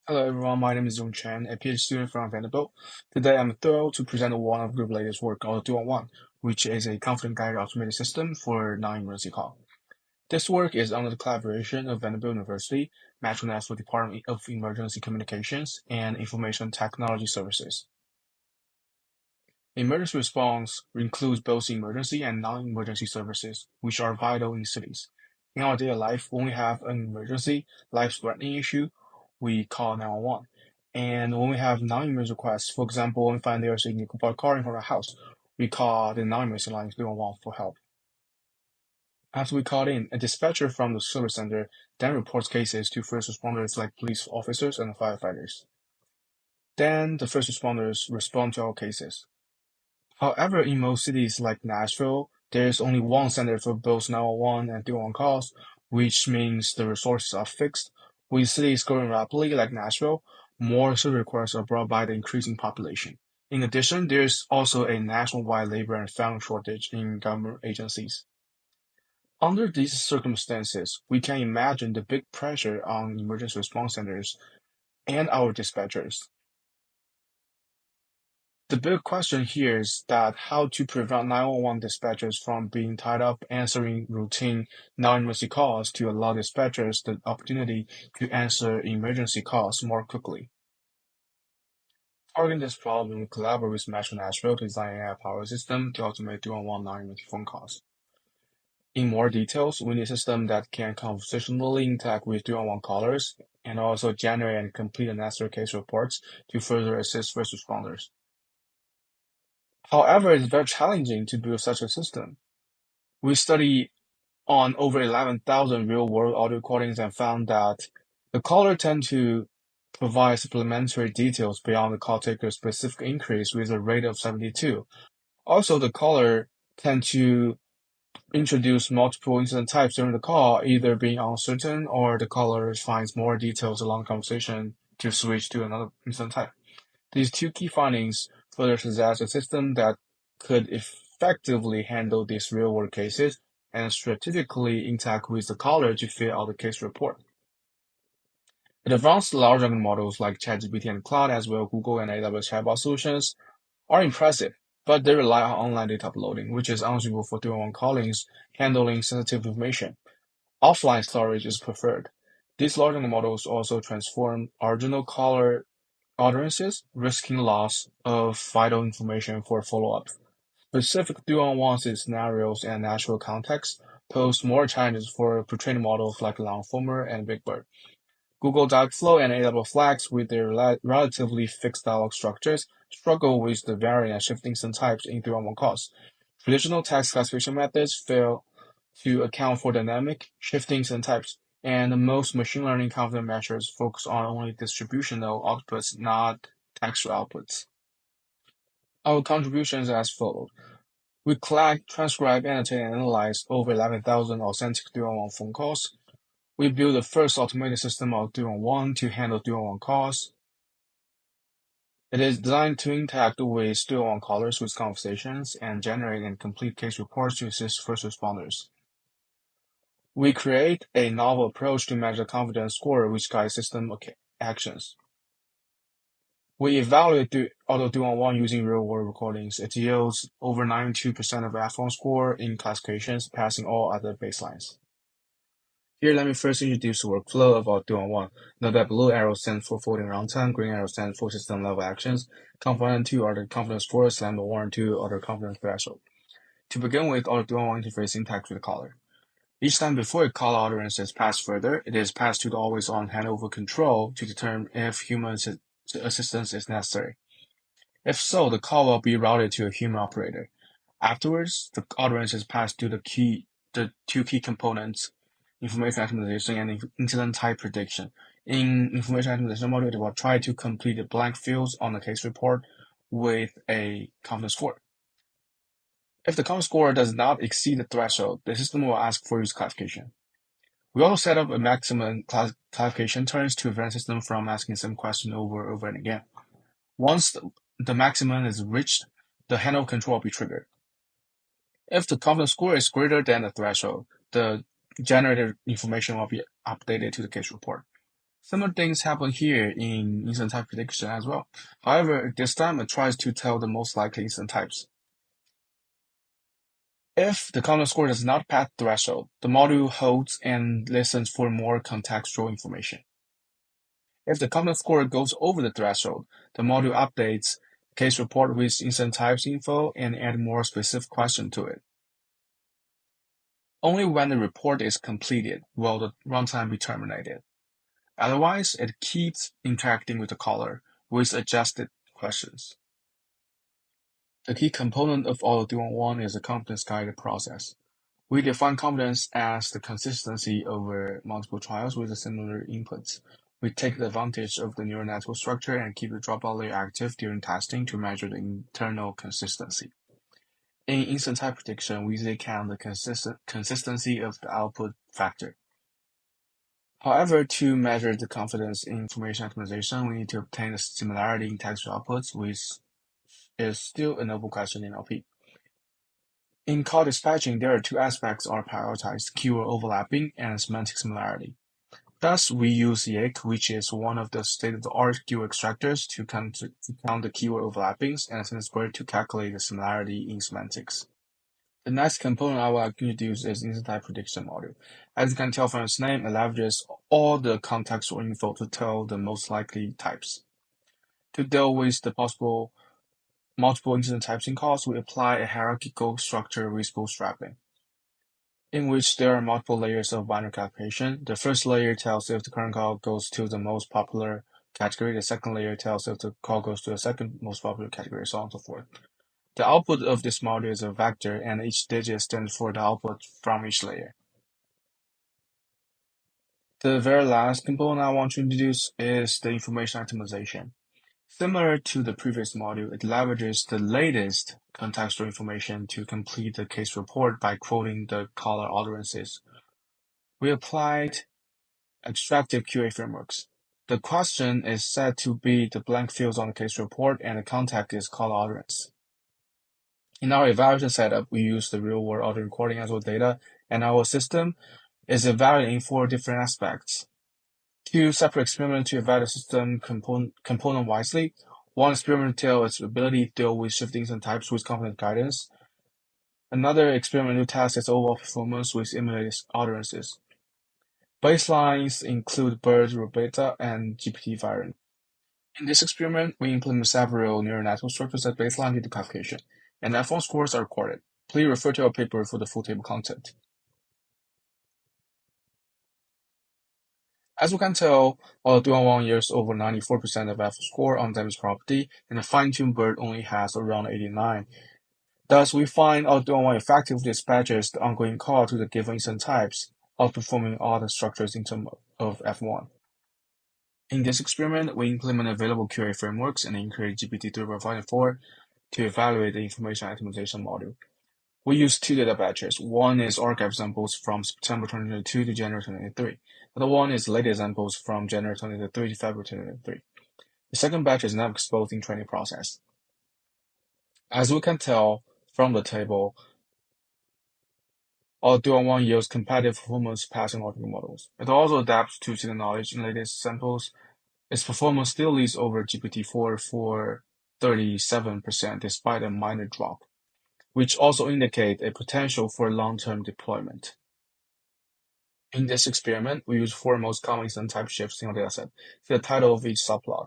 Hello everyone, my name is Yong Chen, a PhD student from Vanderbilt. Today I'm thrilled to present one of the latest work, Auto311, which is a confident guided automated system for non-emergency call. This work is under the collaboration of Vanderbilt University, Metro National Department of Emergency Communications, and Information Technology Services. Emergency response includes both emergency and non-emergency services, which are vital in cities. In our daily life, when we have an emergency, life-threatening issue, we call 911. And when we have non-emergency requests, for example, when we find there's a nickel bar car in front of our house, we call the non-emergency line 311 for help. After we call in, a dispatcher from the service center then reports cases to first responders like police officers and firefighters. Then the first responders respond to our cases. However, in most cities like Nashville, there is only one center for both 911 and 311 calls, which means the resources are fixed. With cities growing rapidly like Nashville, more service requests are brought by the increasing population. In addition, there is also a nationwide labor and funding shortage in government agencies. Under these circumstances, we can imagine the big pressure on emergency response centers and our dispatchers. The big question here is that how to prevent 911 dispatchers from being tied up answering routine non-emergency calls to allow dispatchers the opportunity to answer emergency calls more quickly. Targeting this problem, we collaborate with Metro Nashville to design an AI-powered system to automate 311 non-emergency phone calls. In more details, we need a system that can conversationally interact with 311 callers and also generate and complete the necessary case reports to further assist first responders. However, it's very challenging to build such a system. We studied on over 11,000 real-world audio recordings and found that the caller tend to provide supplementary details beyond the call taker's specific increase with a rate of 72. Also, the caller tend to introduce multiple incident types during the call, either being uncertain or the caller finds more details along the conversation to switch to another incident type. These two key findings further suggest a system that could effectively handle these real-world cases and strategically interact with the caller to fill out the case report. Advanced large language models like ChatGPT and Cloud, as well as Google and AWS chatbot solutions, are impressive, but they rely on online data uploading, which is unsuitable for 311 callings handling sensitive information. Offline storage is preferred. These large language models also transform original caller utterances, risking loss of vital information for follow-up. Specific 311 scenarios and natural context pose more challenges for pre-trained models like Longformer and BigBird. Google Dialogflow and AWS Flags, with their relatively fixed dialog structures, struggle with the varying and shifting syntypes in 311 calls. Traditional text classification methods fail to account for dynamic, shifting syntypes, and most machine learning confidence measures focus on only distributional outputs, not textual outputs. Our contributions are as follows. We collect, transcribe, annotate, and analyze over 11,000 authentic 311 phone calls. We built the first automated system of 311 to handle 311 calls. It is designed to interact with 311 callers with conversations and generate and complete case reports to assist first responders. We create a novel approach to measure confidence score which guides system actions. We evaluate the Auto311 using real-world recordings. It yields over 92% of F1 score in classifications, passing all other baselines. Here, let me first introduce the workflow of Auto311. Note that blue arrow stands for floating runtime, green arrow stands for system level actions. Component 2 are the confidence scores, and 1 and 2 are the confidence threshold. To begin with, Auto311 interface interact with the caller. Each time before a call utterance is passed further, it is passed to the always-on handover control to determine if human assistance is necessary. If so, the call will be routed to a human operator. Afterwards, the utterance is passed to the two key components, information optimization and incident type prediction. In information optimization module, it will try to complete the blank fields on the case report with a confidence score. If the confidence score does not exceed the threshold, the system will ask for use classification. We also set up a maximum classification turns to prevent the system from asking the same question over and over again. Once the maximum is reached, the handover control will be triggered. If the confidence score is greater than the threshold, the generated information will be updated to the case report. Similar things happen here in instant type prediction as well. However, this time it tries to tell the most likely instant types. If the confidence score does not pass the threshold, the module holds and listens for more contextual information. If the confidence score goes over the threshold, the module updates the case report with instant types info and add more specific question to it. Only when the report is completed will the runtime be terminated. Otherwise, it keeps interacting with the caller with adjusted questions. The key component of Auto311 is the confidence guided process. We define confidence as the consistency over multiple trials with similar inputs. We take advantage of the neural network structure and keep the dropout layer active during testing to measure the internal consistency. In instant type prediction, we usually count the consistency of the output factor. However, to measure the confidence in information optimization, we need to obtain the similarity in text outputs, which is still a novel question in LP. In call dispatching, there are two aspects are prioritized: keyword overlapping and semantic similarity. Thus, we use YAKE, which is one of the state-of-the-art keyword extractors, to count the keyword overlappings and sentence square to calculate the similarity in semantics. The next component I will introduce is instant type prediction module. As you can tell from its name, it leverages all the contextual info to tell the most likely types. To deal with the possible multiple instant types in calls, we apply a hierarchical structure with bootstrapping, in which there are multiple layers of binary calculation. The first layer tells if the current call goes to the most popular category. The second layer tells if the call goes to the second most popular category, so on and so forth. The output of this module is a vector, and each digit stands for the output from each layer. The very last component I want to introduce is the information optimization. Similar to the previous module, it leverages the latest contextual information to complete the case report by quoting the caller utterances. We applied extractive QA frameworks. The question is set to be the blank fields on the case report, and the context is caller utterance. In our evaluation setup, we use the real-world audio recording as well data, and our system is evaluating 4 different aspects. 2 separate experiments to evaluate the system component wisely. 1 experiment to tell its ability to deal with shiftings and types with confidence guidance. Another experiment to test its overall performance with emulated utterances. Baselines include BERT, Robeta, and GPT variant. In this experiment, we implement several neural network structures as baseline data calculation, and F1 scores are recorded. Please refer to our paper for the full table content. As we can tell, Auto311 yields over 94% of F score on damage property, and the fine-tuned BERT only has around 89. Thus, we find Auto311 effectively dispatches the ongoing call to the given instant types, outperforming all the structures in terms of F1. In this experiment, we implement available QA frameworks and encourage GPT 3.5 and 4 to evaluate the information optimization module. We use 2 data batches. One is archive samples from September 2022 to January 2023. The other one is latest samples from January 2023 to February 2023. The second batch is not exposed in training process. As we can tell from the table, Auto311 yields competitive performance passing logical models. It also adapts to signal knowledge in latest samples. Its performance still leads over GPT-4 for 37% despite a minor drop, which also indicate a potential for long-term deployment. In this experiment, we use 4 most common instant type shifts in our dataset. See the title of each subplot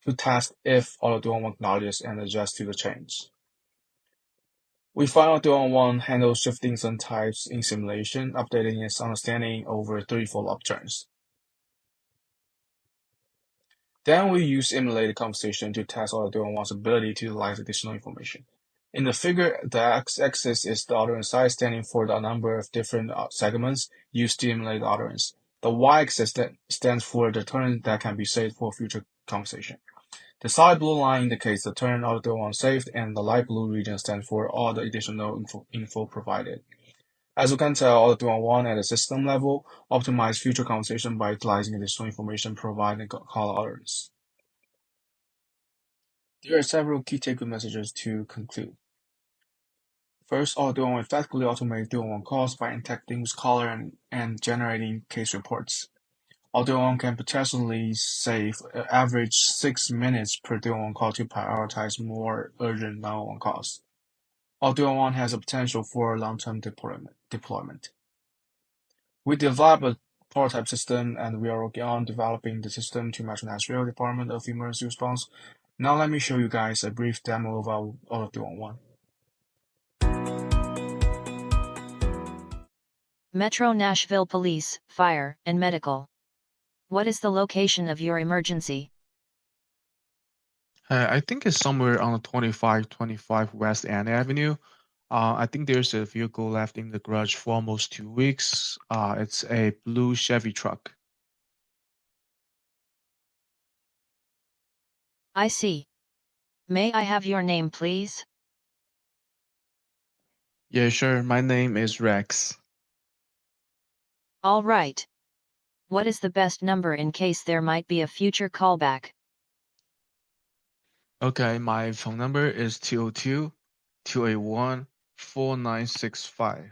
to test if Auto311 acknowledges and adjusts to the change. We find Auto311 handles shifting instant types in simulation, updating its understanding over 3-fold upturns. Then we use emulated conversation to test Auto311's ability to utilize additional information. In the figure, the x-axis is the utterance size, standing for the number of different segments used to emulate the utterance. The y-axis stands for the turn that can be saved for future conversation. The solid blue line indicates the turn Auto311 saved, and the light blue region stands for all the additional info provided. As you can tell, Auto311 at a system level optimize future conversation by utilizing additional information provided in call utterance. There are several key takeaway messages to conclude. First, Auto311 effectively automates 311 calls by interacting with caller and generating case reports. Auto311 can potentially save average 6 minutes per 311 call to prioritize more urgent 911 calls. Auto311 has a potential for long-term deployment. We developed a prototype system, and we are working on developing the system to match Nashville Department of Emergency Response. Now let me show you guys a brief demo of our Auto311. Metro Nashville Police, Fire, and Medical. What is the location of your emergency? I think it's somewhere on the 2525 West Ann Avenue. I think there's a vehicle left in the garage for almost 2 weeks. It's a blue Chevy truck. I see. May I have your name, please? Yeah, sure. My name is Rex. All right. What is the best number in case there might be a future callback? Okay, my phone number is 202-281-4965.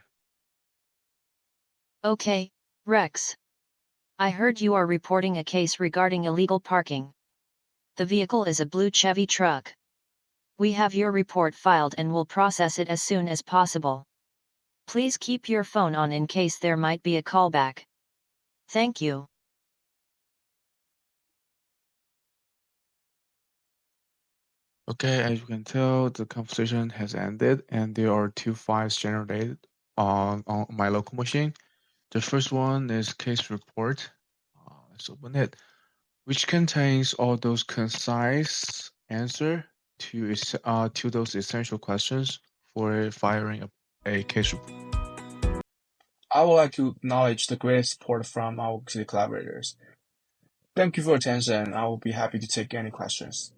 Okay, Rex. I heard you are reporting a case regarding illegal parking. The vehicle is a blue Chevy truck. We have your report filed and will process it as soon as possible. Please keep your phone on in case there might be a callback. Thank you. Okay, as you can tell, the conversation has ended and there are 2 files generated on my local machine. The first one is case report. Let's open it, which contains all those concise answer to those essential questions for firing a case report. I would like to acknowledge the great support from our city collaborators. Thank you for your attention. I will be happy to take any questions.